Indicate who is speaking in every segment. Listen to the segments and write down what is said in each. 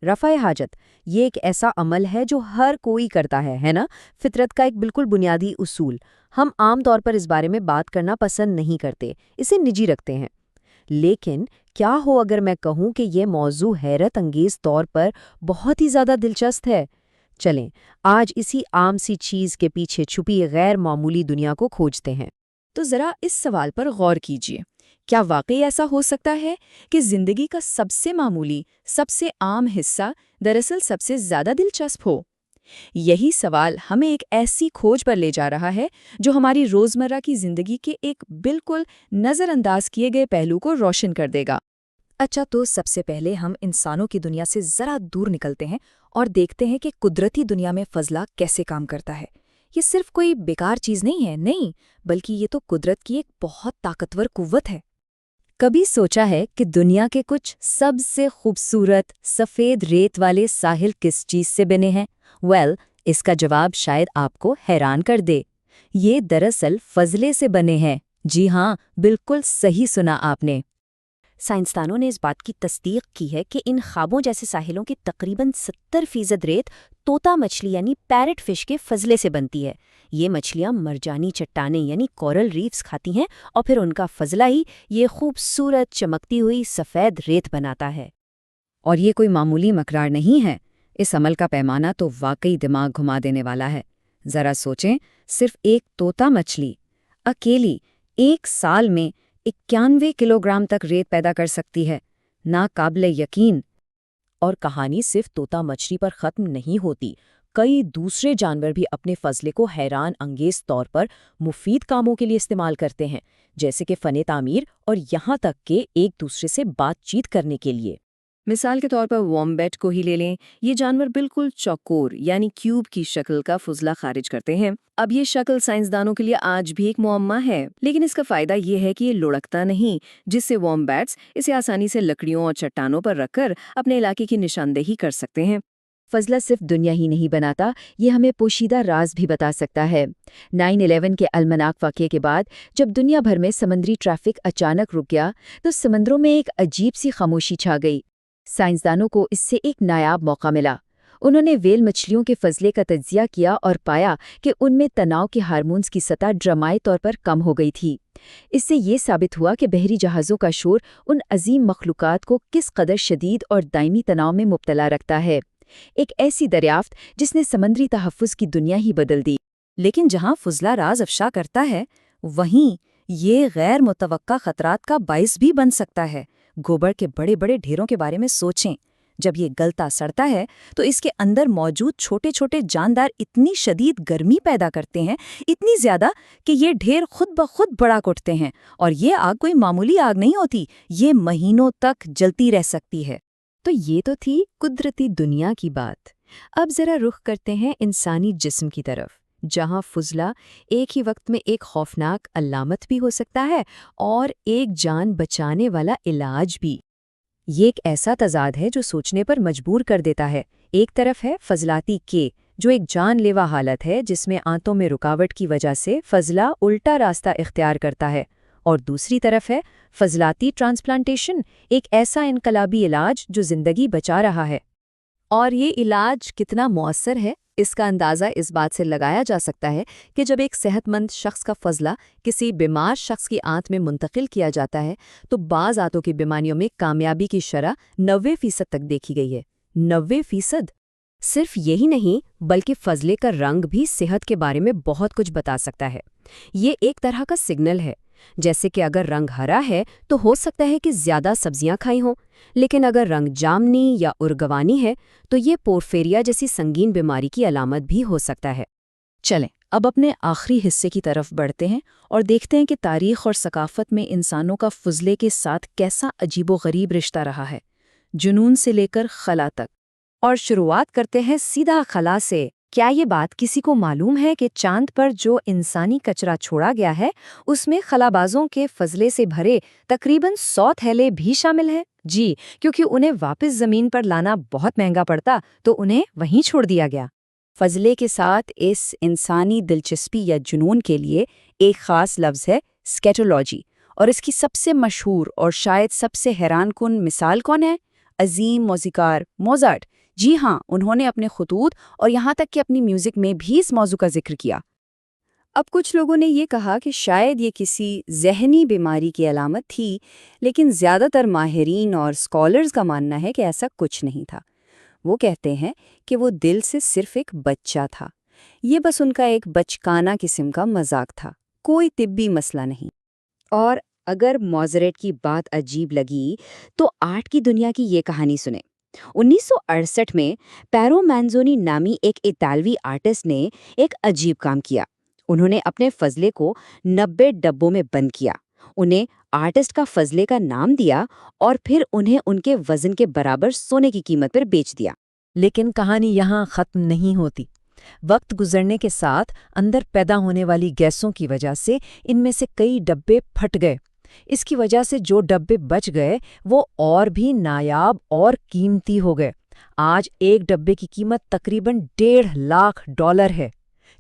Speaker 1: رفع حاجت یہ ایک ایسا عمل ہے جو ہر کوئی کرتا ہے نا؟ فطرت کا ایک بالکل بنیادی اصول۔ ہم عام طور پر اس بارے میں بات کرنا پسند نہیں کرتے، اسے نجی رکھتے ہیں۔ لیکن کیا ہو اگر میں کہوں کہ یہ موضوع حیرت انگیز طور پر بہت ہی زیادہ دلچسپ ہے؟ چلیں آج اسی عام سی چیز کے پیچھے چھپی غیر معمولی دنیا کو کھوجتے ہیں۔
Speaker 2: تو ذرا اس سوال پر غور کیجیے، کیا واقعی ایسا ہو سکتا ہے کہ زندگی کا سب سے معمولی، سب سے عام حصہ دراصل سب سے زیادہ دلچسپ ہو؟ یہی سوال ہمیں ایک ایسی کھوج پر لے جا رہا ہے جو ہماری روزمرہ کی زندگی کے ایک بالکل نظر انداز کیے گئے پہلو کو روشن کر دے گا۔
Speaker 3: اچھا، تو سب سے پہلے ہم انسانوں کی دنیا سے ذرا دور نکلتے ہیں اور دیکھتے ہیں کہ قدرتی دنیا میں فضلہ کیسے کام کرتا ہے۔ یہ صرف کوئی بیکار چیز نہیں، بلکہ یہ تو قدرت کی ایک بہت طاقتور قوت ہے۔
Speaker 1: کبھی سوچا ہے کہ دنیا کے کچھ سب سے خوبصورت سفید ریت والے ساحل کس چیز سے بنے ہیں؟ اس کا جواب شاید آپ کو حیران کر دے۔ یہ دراصل فضلے سے بنے ہیں۔ جی ہاں، بالکل صحیح سنا آپ نے۔
Speaker 3: سائنسدانوں نے اس بات کی تصدیق کی ہے کہ ان خوابوں جیسے ساحلوں کی تقریباً 70% ریت طوطا مچھلی یعنی پیرٹ فش کے فضلے سے بنتی ہے۔ یہ مچھلیاں مرجانی چٹانیں یعنی کورل ریفز کھاتی ہیں اور پھر ان کا فضلہ ہی یہ خوبصورت چمکتی ہوئی سفید ریت بناتا ہے۔
Speaker 1: اور یہ کوئی معمولی مقدار نہیں ہے، اس عمل کا پیمانہ تو واقعی دماغ گھما دینے والا ہے۔ ذرا سوچیں، صرف ایک طوطا مچھلی اکیلی ایک سال میں 91 کلوگرام تک ریت پیدا کر سکتی ہے۔ ناقابل یقین۔
Speaker 2: اور کہانی صرف طوطا مچھلی پر ختم نہیں ہوتی، کئی دوسرے جانور بھی اپنے فضلے کو حیران انگیز طور پر مفید کاموں کے لیے استعمال کرتے ہیں، جیسے کہ فن تعمیر اور یہاں تک کہ ایک دوسرے سے بات چیت کرنے کے لیے۔
Speaker 4: مثال کے طور پر وومبیٹ کو ہی لے لیں، یہ جانور بالکل چوکور یعنی کیوب کی شکل کا فضلہ خارج کرتے ہیں۔ اب یہ شکل سائنسدانوں کے لیے آج بھی ایک معمہ ہے، لیکن اس کا فائدہ یہ ہے کہ یہ لڑکتا نہیں، جس سے وومبیٹس اسے آسانی سے لکڑیوں اور چٹانوں پر رکھ کر اپنے علاقے کی نشاندہی کر سکتے ہیں۔
Speaker 1: فضلہ صرف دنیا ہی نہیں بناتا، یہ ہمیں پوشیدہ راز بھی بتا سکتا ہے۔ 9/11 کے المناک واقعے کے بعد جب دنیا بھر میں سمندری ٹریفک اچانک رک گیا تو سمندروں میں ایک عجیب سی خاموشی چھا گئی۔ سائنسدانوں کو اس سے ایک نایاب موقع ملا۔ انہوں نے ویل مچھلیوں کے فضلے کا تجزیہ کیا اور پایا کہ ان میں تناؤ کے ہارمونز کی سطح ڈرامائی طور پر کم ہو گئی تھی۔ اس سے یہ ثابت ہوا کہ بحری جہازوں کا شور ان عظیم مخلوقات کو کس قدر شدید اور دائمی تناؤ میں مبتلا رکھتا ہے۔ ایک ایسی دریافت جس نے سمندری تحفظ کی دنیا ہی بدل دی۔
Speaker 3: لیکن جہاں فضلہ راز افشا کرتا ہے، وہیں یہ غیر متوقع خطرات کا باعث بھی بن سکتا ہے۔ گوبر کے بڑے بڑے ڈھیروں کے بارے میں سوچیں۔ جب یہ گلتا سڑتا ہے تو اس کے اندر موجود چھوٹے چھوٹے جاندار اتنی شدید گرمی پیدا کرتے ہیں، اتنی زیادہ کہ یہ ڈھیر خود بخود بڑک اٹھتے ہیں، اور یہ آگ کوئی معمولی آگ نہیں ہوتی، یہ مہینوں تک جلتی رہ سکتی ہے۔
Speaker 1: تو یہ تو تھی قدرتی دنیا کی بات۔ اب ذرا رخ کرتے ہیں انسانی جسم کی طرف، جہاں فضلہ ایک ہی وقت میں ایک خوفناک علامت بھی ہو سکتا ہے اور ایک جان بچانے والا علاج بھی۔ یہ ایک ایسا تضاد ہے جو سوچنے پر مجبور کر دیتا ہے۔ ایک طرف ہے فضلاتی کے، جو ایک جان لیوا حالت ہے جس میں آنتوں میں رکاوٹ کی وجہ سے فضلہ الٹا راستہ اختیار کرتا ہے، اور دوسری طرف ہے فضلاتی ٹرانسپلانٹیشن، ایک ایسا انقلابی علاج جو زندگی بچا رہا ہے۔
Speaker 2: اور یہ علاج کتنا مؤثر ہے، اس کا اندازہ اس بات سے لگایا جا سکتا ہے کہ جب ایک صحت مند شخص کا فضلہ کسی بیمار شخص کی آنت میں منتقل کیا جاتا ہے تو بعض آنتوں کی بیماریوں میں کامیابی کی شرح 90% تک دیکھی گئی ہے۔ 90%! صرف یہی نہیں بلکہ فضلے کا رنگ بھی صحت کے بارے میں بہت کچھ بتا سکتا ہے۔ یہ ایک طرح کا سگنل ہے، جیسے کہ اگر رنگ ہرا ہے تو ہو سکتا ہے کہ زیادہ سبزیاں کھائی ہوں، لیکن اگر رنگ جامنی یا ارغوانی ہے تو یہ پورفیریا جیسی سنگین بیماری کی علامت بھی ہو سکتا ہے۔
Speaker 3: چلیں اب اپنے آخری حصے کی طرف بڑھتے ہیں اور دیکھتے ہیں کہ تاریخ اور ثقافت میں انسانوں کا فضلے کے ساتھ کیسا عجیب و غریب رشتہ رہا ہے، جنون سے لے کر خلا تک۔
Speaker 1: اور شروعات کرتے ہیں سیدھا خلا سے۔ کیا یہ بات کسی کو معلوم ہے کہ چاند پر جو انسانی کچرا چھوڑا گیا ہے اس میں خلابازوں کے فضلے سے بھرے تقریباً 100 تھیلے بھی شامل ہیں؟ جی، کیونکہ انہیں واپس زمین پر لانا بہت مہنگا پڑتا تو انہیں وہیں چھوڑ دیا گیا۔
Speaker 3: فضلے کے ساتھ اس انسانی دلچسپی یا جنون کے لیے ایک خاص لفظ ہے اسکیٹولوجی، اور اس کی سب سے مشہور اور شاید سب سے حیران کن مثال کون ہے؟ عظیم موسیقار موزارٹ، جی ہاں، انہوں نے اپنے خطوط اور یہاں تک کہ اپنی میوزک میں بھی اس موضوع کا ذکر کیا۔ اب کچھ لوگوں نے یہ کہا کہ شاید یہ کسی ذہنی بیماری کی علامت تھی، لیکن زیادہ تر ماہرین اور اسکالرز کا ماننا ہے کہ ایسا کچھ نہیں تھا۔ وہ کہتے ہیں کہ وہ دل سے صرف ایک بچہ تھا، یہ بس ان کا ایک بچکانہ قسم کا مذاق تھا، کوئی طبی مسئلہ نہیں۔
Speaker 1: اور اگر موزارٹ کی بات عجیب لگی تو آرٹ کی دنیا کی یہ کہانی سنیں۔ 1968 میں پیرو مانزونی نامی ایک اطالوی آرٹسٹ نے ایک عجیب کام کیا۔ انہوں نے اپنے فضلے کو 90 ڈبوں میں بند کیا، انہیں آرٹسٹ کا فضلے کا نام دیا اور پھر انہیں ان کے وزن کے برابر سونے کی قیمت پر بیچ دیا۔
Speaker 2: لیکن کہانی یہاں ختم نہیں ہوتی۔ وقت گزرنے کے ساتھ اندر پیدا ہونے والی گیسوں کی وجہ سے ان میں سے کئی ڈبے پھٹ گئے۔ اس کی وجہ سے جو ڈبے بچ گئے وہ اور بھی نایاب اور قیمتی ہو گئے۔ آج ایک ڈبے کی قیمت تقریباً $1.5 ہے۔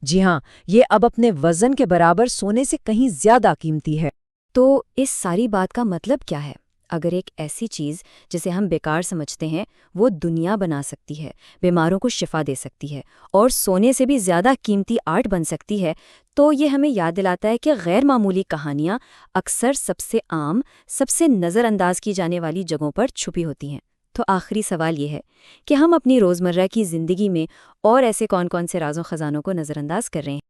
Speaker 2: جی ہاں، یہ اب اپنے وزن کے برابر سونے سے کہیں زیادہ قیمتی ہے۔
Speaker 1: تو اس ساری بات کا مطلب کیا ہے؟ اگر ایک ایسی چیز جسے ہم بیکار سمجھتے ہیں وہ دنیا بنا سکتی ہے، بیماروں کو شفا دے سکتی ہے اور سونے سے بھی زیادہ قیمتی آرٹ بن سکتی ہے، تو یہ ہمیں یاد دلاتا ہے کہ غیر معمولی کہانیاں اکثر سب سے عام، سب سے نظر انداز کی جانے والی جگہوں پر چھپی ہوتی ہیں۔ تو آخری سوال یہ ہے کہ ہم اپنی روزمرہ کی زندگی میں اور ایسے کون کون سے راز و خزانوں کو نظر انداز کر رہے ہیں؟